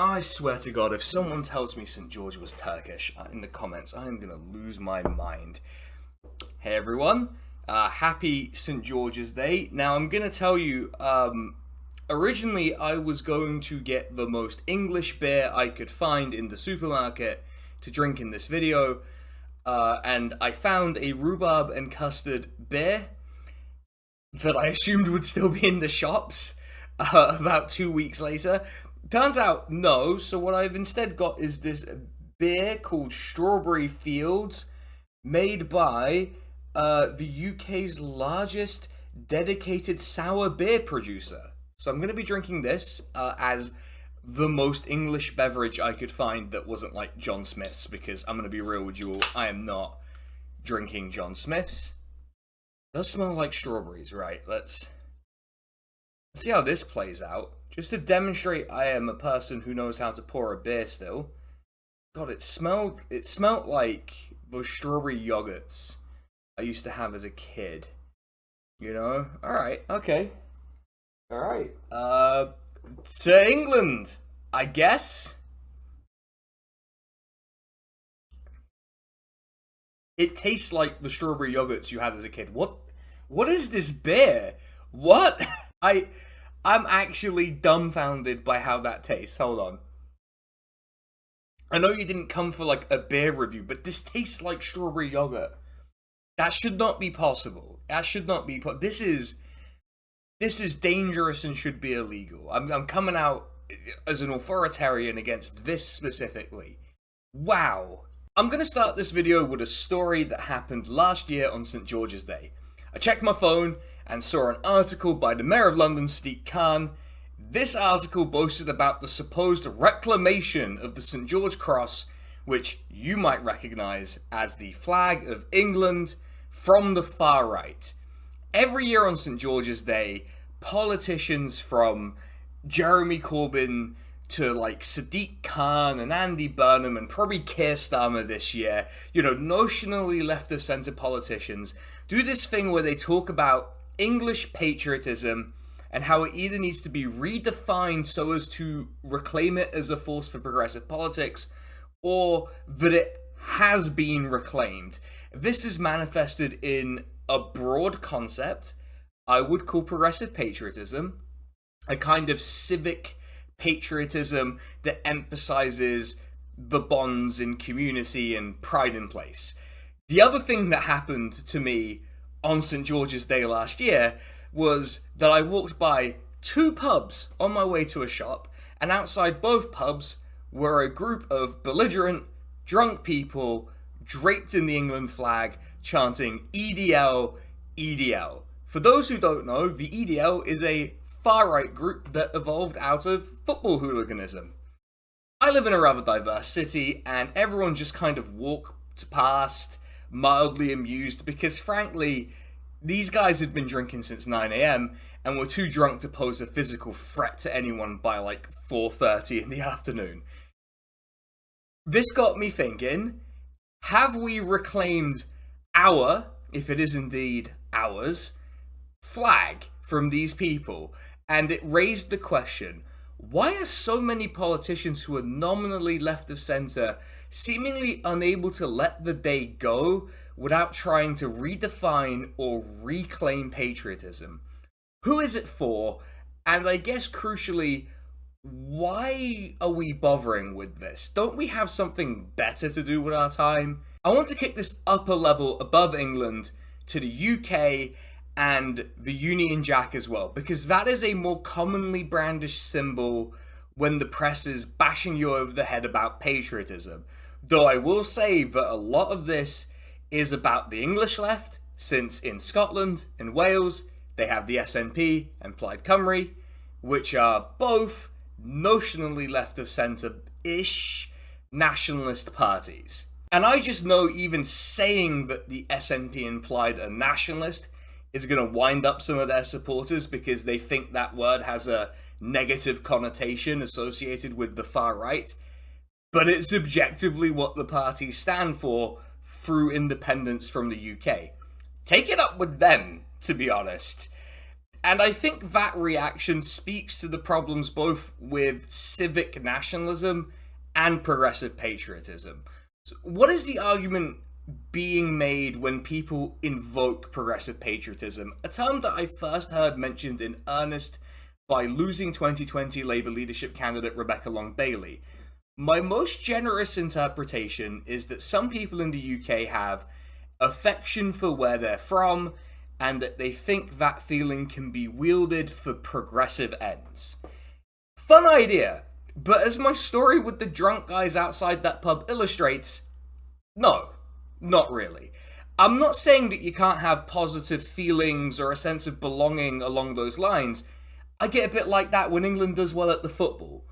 I swear to God, if someone tells me St. George was Turkish in the comments, I am going to lose my mind. Hey everyone, happy St. George's Day. Now I'm going to tell you, originally I was going to get the most English beer I could find in the supermarket to drink in this video, and I found a rhubarb and custard beer that I assumed would still be in the shops about 2 weeks later. Turns out, no, so what I've instead got is this beer called Strawberry Fields, made by the UK's largest dedicated sour beer producer. So I'm going to be drinking this as the most English beverage I could find that wasn't like John Smith's, because I'm going to be real with you all, I am not drinking John Smith's. It does smell like strawberries, right? Let's see how this plays out. Just to demonstrate I am a person who knows how to pour a beer still. God, it smelled like those strawberry yogurts I used to have as a kid. You know? Alright, okay. Alright. To England, I guess. It tastes like the strawberry yogurts you had as a kid. What is this beer? What? I'm actually dumbfounded by how that tastes. Hold on. I know you didn't come for like a beer review, but this tastes like strawberry yogurt. That should not be possible. That should not be This is dangerous and should be illegal. I'm coming out as an authoritarian against this specifically. Wow. I'm going to start this video with a story that happened last year on St. George's Day. I checked my phone and saw an article by the Mayor of London, Sadiq Khan. This article boasted about the supposed reclamation of the St. George Cross, which you might recognise as the flag of England, from the far right. Every year on St. George's Day, politicians from Jeremy Corbyn to like Sadiq Khan and Andy Burnham and probably Keir Starmer this year, notionally left-of-centre politicians, do this thing where they talk about English patriotism and how it either needs to be redefined so as to reclaim it as a force for progressive politics, or that it has been reclaimed. This is manifested in a broad concept I would call progressive patriotism, a kind of civic patriotism that emphasizes the bonds in community and pride in place. The other thing that happened to me on St. George's Day last year was that I walked by two pubs on my way to a shop, and outside both pubs were a group of belligerent, drunk people draped in the England flag chanting EDL, EDL. For those who don't know, the EDL is a far-right group that evolved out of football hooliganism. I live in a rather diverse city, and everyone just kind of walked past, mildly amused, because frankly, these guys had been drinking since 9 AM and were too drunk to pose a physical threat to anyone by like 4:30 in the afternoon. This got me thinking, have we reclaimed our, if it is indeed ours, flag from these people? And it raised the question, why are so many politicians who are nominally left of centre seemingly unable to let the day go without trying to redefine or reclaim patriotism? Who is it for? And I guess crucially, why are we bothering with this? Don't we have something better to do with our time? I want to kick this up a level above England to the UK and the Union Jack as well, because that is a more commonly brandished symbol when the press is bashing you over the head about patriotism. Though I will say that a lot of this is about the English left, since in Scotland and Wales they have the SNP and Plaid Cymru, which are both notionally left of centre-ish nationalist parties. And I just know even saying that the SNP and Plaid are nationalist is going to wind up some of their supporters because they think that word has a negative connotation associated with the far right. But it's objectively what the parties stand for through independence from the UK. Take it up with them, to be honest. And I think that reaction speaks to the problems both with civic nationalism and progressive patriotism. So what is the argument being made when people invoke progressive patriotism? A term that I first heard mentioned in earnest by losing 2020 Labour leadership candidate Rebecca Long-Bailey. My most generous interpretation is that some people in the UK have affection for where they're from, and that they think that feeling can be wielded for progressive ends. Fun idea, but as my story with the drunk guys outside that pub illustrates, no, not really. I'm not saying that you can't have positive feelings or a sense of belonging along those lines. I get a bit like that when England does well at the football.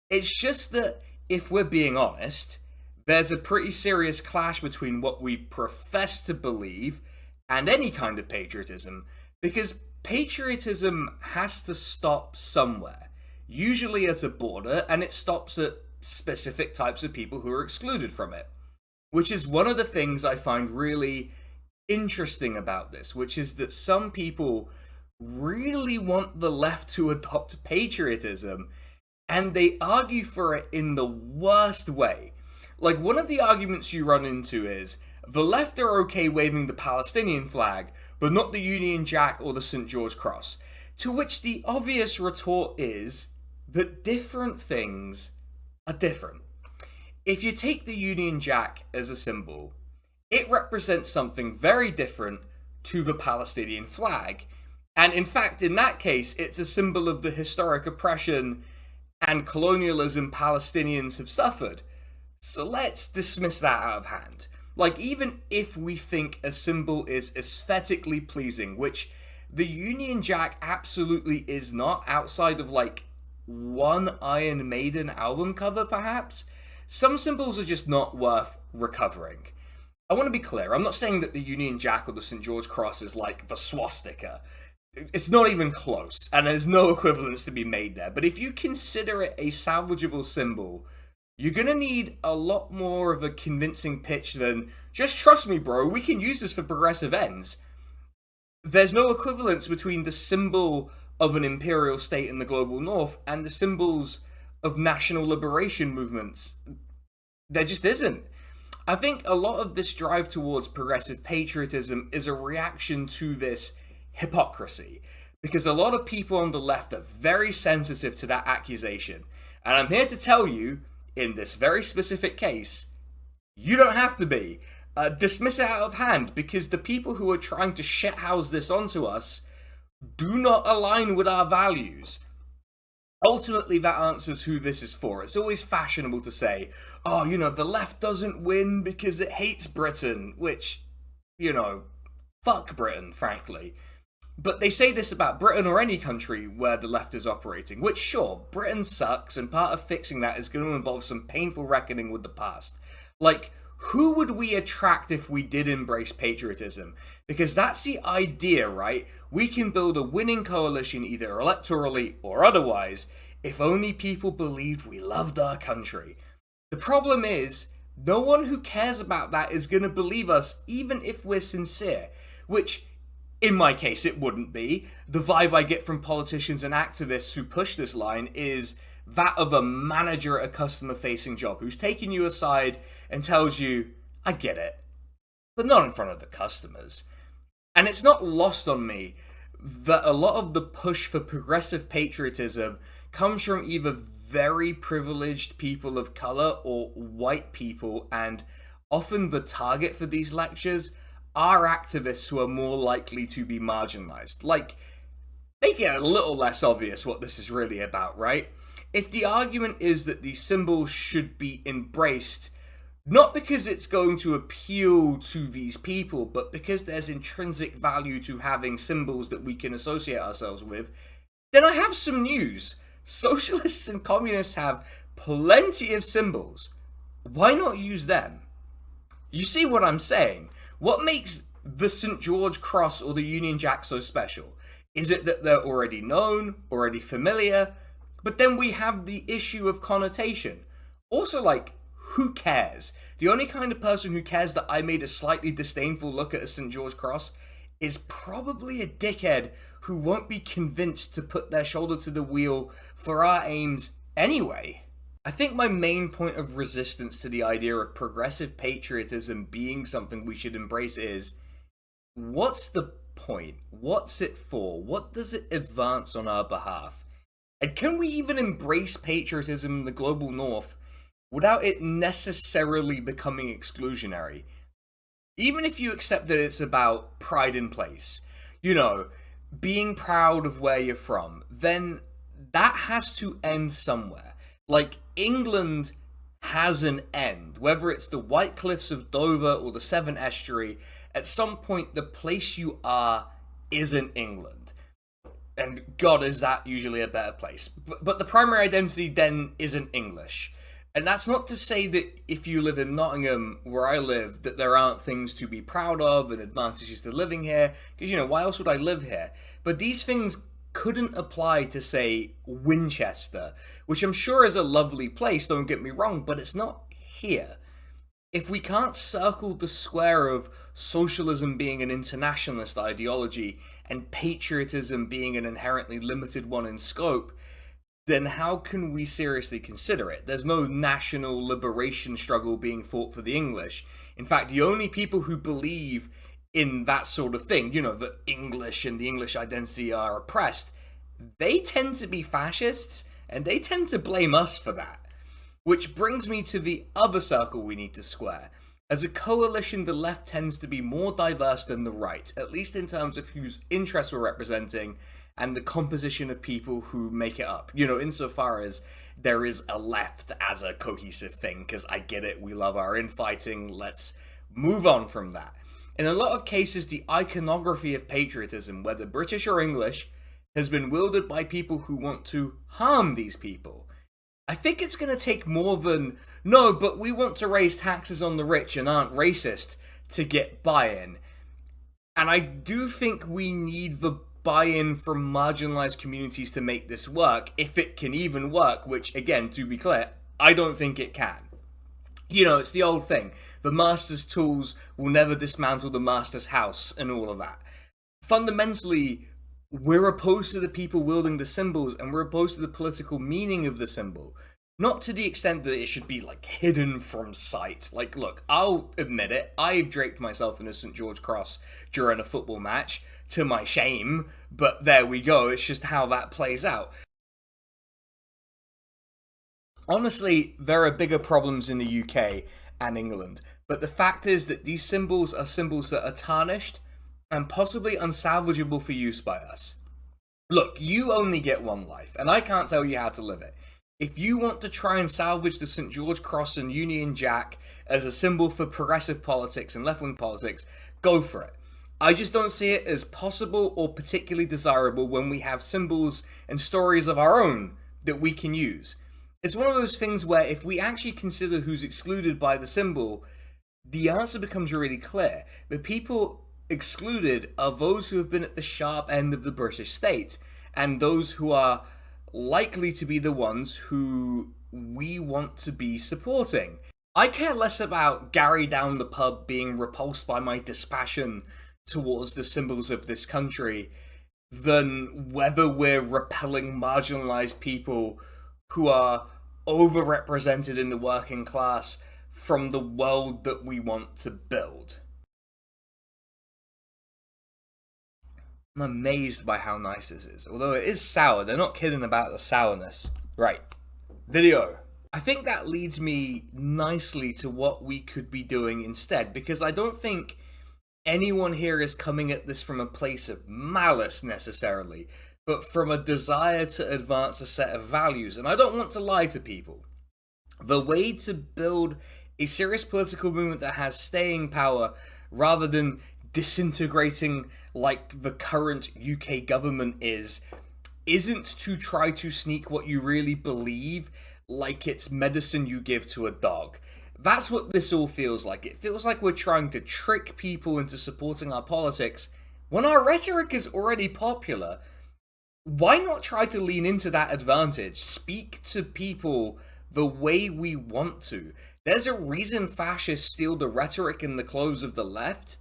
It's just that, if we're being honest, there's a pretty serious clash between what we profess to believe and any kind of patriotism, because patriotism has to stop somewhere, usually at a border, and it stops at specific types of people who are excluded from it, which is one of the things I find really interesting about this, which is that some people really want the left to adopt patriotism, and they argue for it in the worst way. Like, one of the arguments you run into is, the left are okay waving the Palestinian flag, but not the Union Jack or the St. George Cross. To which the obvious retort is that different things are different. If you take the Union Jack as a symbol, it represents something very different to the Palestinian flag. And in fact, in that case, it's a symbol of the historic oppression and colonialism Palestinians have suffered. So let's dismiss that out of hand. Like, even if we think a symbol is aesthetically pleasing, which the Union Jack absolutely is not, outside of like one Iron Maiden album cover perhaps, some symbols are just not worth recovering. I want to be clear, I'm not saying that the Union Jack or the St. George Cross is like the swastika. It's not even close, and there's no equivalence to be made there. But if you consider it a salvageable symbol, you're going to need a lot more of a convincing pitch than, just trust me, bro, we can use this for progressive ends. There's no equivalence between the symbol of an imperial state in the global north and the symbols of national liberation movements. There just isn't. I think a lot of this drive towards progressive patriotism is a reaction to this hypocrisy, because a lot of people on the left are very sensitive to that accusation. And I'm here to tell you, in this very specific case, you don't have to be. Dismiss it out of hand, because the people who are trying to shithouse this onto us do not align with our values. Ultimately, that answers who this is for. It's always fashionable to say, oh, you know, the left doesn't win because it hates Britain, which, you know, fuck Britain, frankly. But they say this about Britain or any country where the left is operating, which, sure, Britain sucks, and part of fixing that is going to involve some painful reckoning with the past. Like, who would we attract if we did embrace patriotism? Because that's the idea, right? We can build a winning coalition, either electorally or otherwise, if only people believed we loved our country. The problem is, no one who cares about that is going to believe us, even if we're sincere, which, in my case, it wouldn't be. The vibe I get from politicians and activists who push this line is that of a manager at a customer-facing job who's taking you aside and tells you, I get it, but not in front of the customers. And it's not lost on me that a lot of the push for progressive patriotism comes from either very privileged people of color or white people, and often the target for these lectures are activists who are more likely to be marginalized. Like, make it a little less obvious what this is really about, right? If the argument is that these symbols should be embraced, not because it's going to appeal to these people, but because there's intrinsic value to having symbols that we can associate ourselves with, then I have some news. Socialists and communists have plenty of symbols. Why not use them? You see what I'm saying? What makes the St. George Cross or the Union Jack so special? Is it that they're already known, already familiar? But then we have the issue of connotation. Also, like, who cares? The only kind of person who cares that I made a slightly disdainful look at a St. George Cross is probably a dickhead who won't be convinced to put their shoulder to the wheel for our aims anyway. I think my main point of resistance to the idea of progressive patriotism being something we should embrace is, what's the point? What's it for? What does it advance on our behalf? And can we even embrace patriotism in the global north without it necessarily becoming exclusionary? Even if you accept that it's about pride in place, being proud of where you're from, then that has to end somewhere. Like, England has an end, whether it's the White Cliffs of Dover or the Severn Estuary. At some point, the place you are isn't England. And God, is that usually a better place. But the primary identity then isn't English. And that's not to say that if you live in Nottingham, where I live, that there aren't things to be proud of and advantages to living here. Because, why else would I live here? But these things couldn't apply to, say, Winchester, which I'm sure is a lovely place, don't get me wrong, but it's not here. If we can't circle the square of socialism being an internationalist ideology and patriotism being an inherently limited one in scope, then how can we seriously consider it? There's no national liberation struggle being fought for the English. In fact, the only people who believe in that sort of thing, that English and the English identity are oppressed, they tend to be fascists, and they tend to blame us for that. Which brings me to the other circle we need to square. As a coalition, the left tends to be more diverse than the right, at least in terms of whose interests we're representing and the composition of people who make it up. Insofar as there is a left as a cohesive thing, because I get it, we love our infighting, let's move on from that. In a lot of cases, the iconography of patriotism, whether British or English, has been wielded by people who want to harm these people. I think it's going to take more than, no, but we want to raise taxes on the rich and aren't racist, to get buy-in. And I do think we need the buy-in from marginalized communities to make this work, if it can even work, which, again, to be clear, I don't think it can. It's the old thing. The master's tools will never dismantle the master's house and all of that. Fundamentally, we're opposed to the people wielding the symbols, and we're opposed to the political meaning of the symbol. Not to the extent that it should be, hidden from sight. Look, I'll admit it, I've draped myself in a St. George cross during a football match, to my shame, but there we go, it's just how that plays out. Honestly, there are bigger problems in the UK and England, but the fact is that these symbols are symbols that are tarnished and possibly unsalvageable for use by us. Look, you only get one life, and I can't tell you how to live it. If you want to try and salvage the St. George Cross and Union Jack as a symbol for progressive politics and left-wing politics, go for it. I just don't see it as possible or particularly desirable when we have symbols and stories of our own that we can use. It's one of those things where if we actually consider who's excluded by the symbol, the answer becomes really clear. The people excluded are those who have been at the sharp end of the British state, and those who are likely to be the ones who we want to be supporting. I care less about Gary down the pub being repulsed by my dispassion towards the symbols of this country than whether we're repelling marginalized people who are overrepresented in the working class from the world that we want to build. I'm amazed by how nice this is. Although it is sour, they're not kidding about the sourness. Right. Video. I think that leads me nicely to what we could be doing instead, because I don't think anyone here is coming at this from a place of malice necessarily, but from a desire to advance a set of values. And I don't want to lie to people. The way to build a serious political movement that has staying power rather than disintegrating like the current UK government isn't to try to sneak what you really believe like it's medicine you give to a dog. That's what this all feels like. It feels like we're trying to trick people into supporting our politics when our rhetoric is already popular. Why not try to lean into that advantage? Speak to people the way we want to. There's a reason fascists steal the rhetoric and the clothes of the left.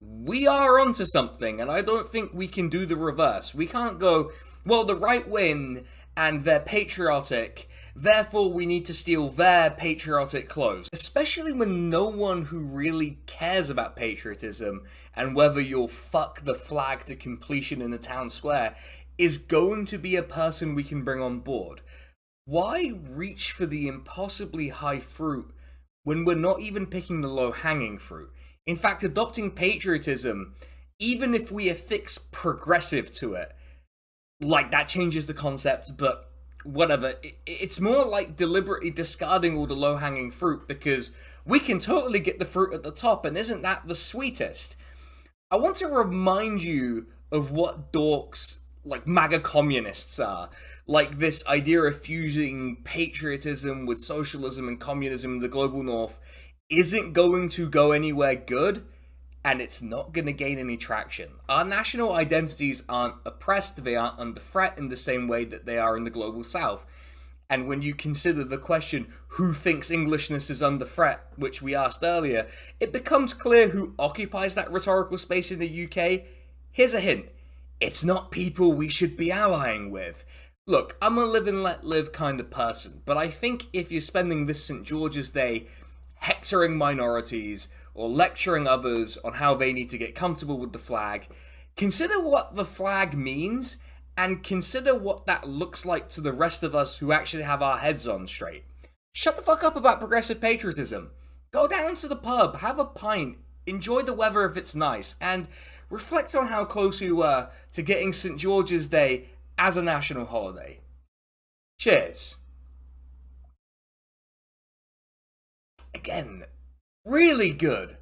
we are onto something, and I don't think we can do the reverse. We can't go, well, the right win and they're patriotic, therefore we need to steal their patriotic clothes. Especially when no one who really cares about patriotism and whether you'll fuck the flag to completion in the town square is going to be a person we can bring on board. Why reach for the impossibly high fruit when we're not even picking the low-hanging fruit? In fact, adopting patriotism, even if we affix progressive to it, like that changes the concept, but whatever. It's more like deliberately discarding all the low-hanging fruit because we can totally get the fruit at the top, and isn't that the sweetest? I want to remind you of what dorks like MAGA communists are. Like this idea of fusing patriotism with socialism and communism in the global north isn't going to go anywhere good, and it's not going to gain any traction. Our national identities aren't oppressed, they aren't under threat in the same way that they are in the global south. And when you consider the question, who thinks Englishness is under threat, which we asked earlier, it becomes clear who occupies that rhetorical space in the UK. Here's a hint. It's not people we should be allying with. Look, I'm a live and let live kind of person, but I think if you're spending this St. George's Day hectoring minorities or lecturing others on how they need to get comfortable with the flag, consider what the flag means and consider what that looks like to the rest of us who actually have our heads on straight. Shut the fuck up about progressive patriotism. Go down to the pub, have a pint, enjoy the weather if it's nice, and reflect on how close we were to getting St. George's Day as a national holiday. Cheers. Again, really good.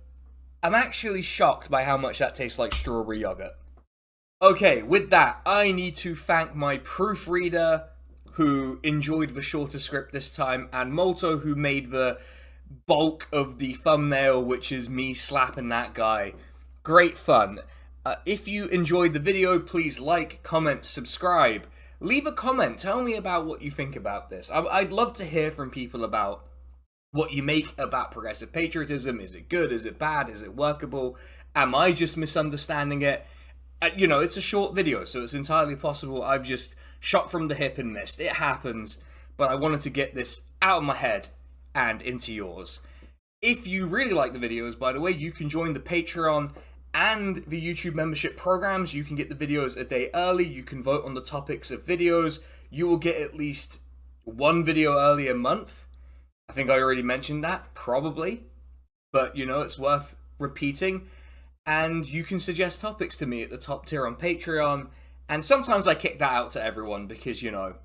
I'm actually shocked by how much that tastes like strawberry yogurt. Okay, with that, I need to thank my proofreader, who enjoyed the shorter script this time, and Molto, who made the bulk of the thumbnail, which is me slapping that guy. Great fun. If you enjoyed the video, please like, comment, subscribe. Leave a comment, tell me about what you think about this. I'd love to hear from people about what you make about progressive patriotism. Is it good? Is it bad? Is it workable? Am I just misunderstanding it? You know, it's a short video, so it's entirely possible I've just shot from the hip and missed. It happens, but I wanted to get this out of my head and into yours. If you really like the videos, by the way, you can join the Patreon and the YouTube membership programs. You can get the videos a day early. You can vote on the topics of videos. You will get at least one video early a month. I think I already mentioned that, probably. But, you know, it's worth repeating. And you can suggest topics to me at the top tier on Patreon. And sometimes I kick that out to everyone because, you know,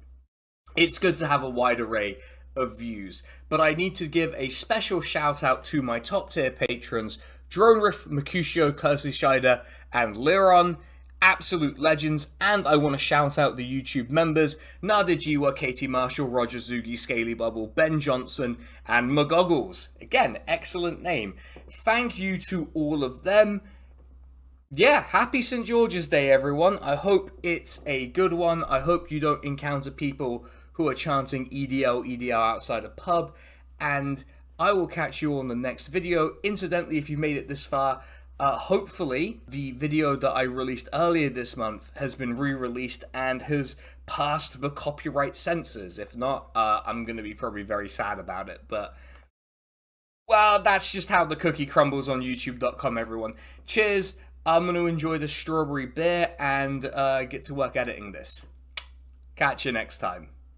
it's good to have a wide array of views. But I need to give a special shout out to my top tier patrons, Dronriff, Mercutio, Kersey Scheider, and Liron. Absolute legends. And I want to shout out the YouTube members, Nada Jiwa, Katie Marshall, Roger Zugi, Scaly Bubble, Ben Johnson, and McGoggles. Again, excellent name. Thank you to all of them. Yeah, happy St. George's Day, everyone. I hope it's a good one. I hope you don't encounter people who are chanting EDL, EDL outside a pub. And I will catch you on the next video. Incidentally, if you made it this far, hopefully the video that I released earlier this month has been re-released and has passed the copyright censors. If not, I'm going to be probably very sad about it. But, well, that's just how the cookie crumbles on youtube.com, everyone. Cheers. I'm going to enjoy the strawberry beer and get to work editing this. Catch you next time.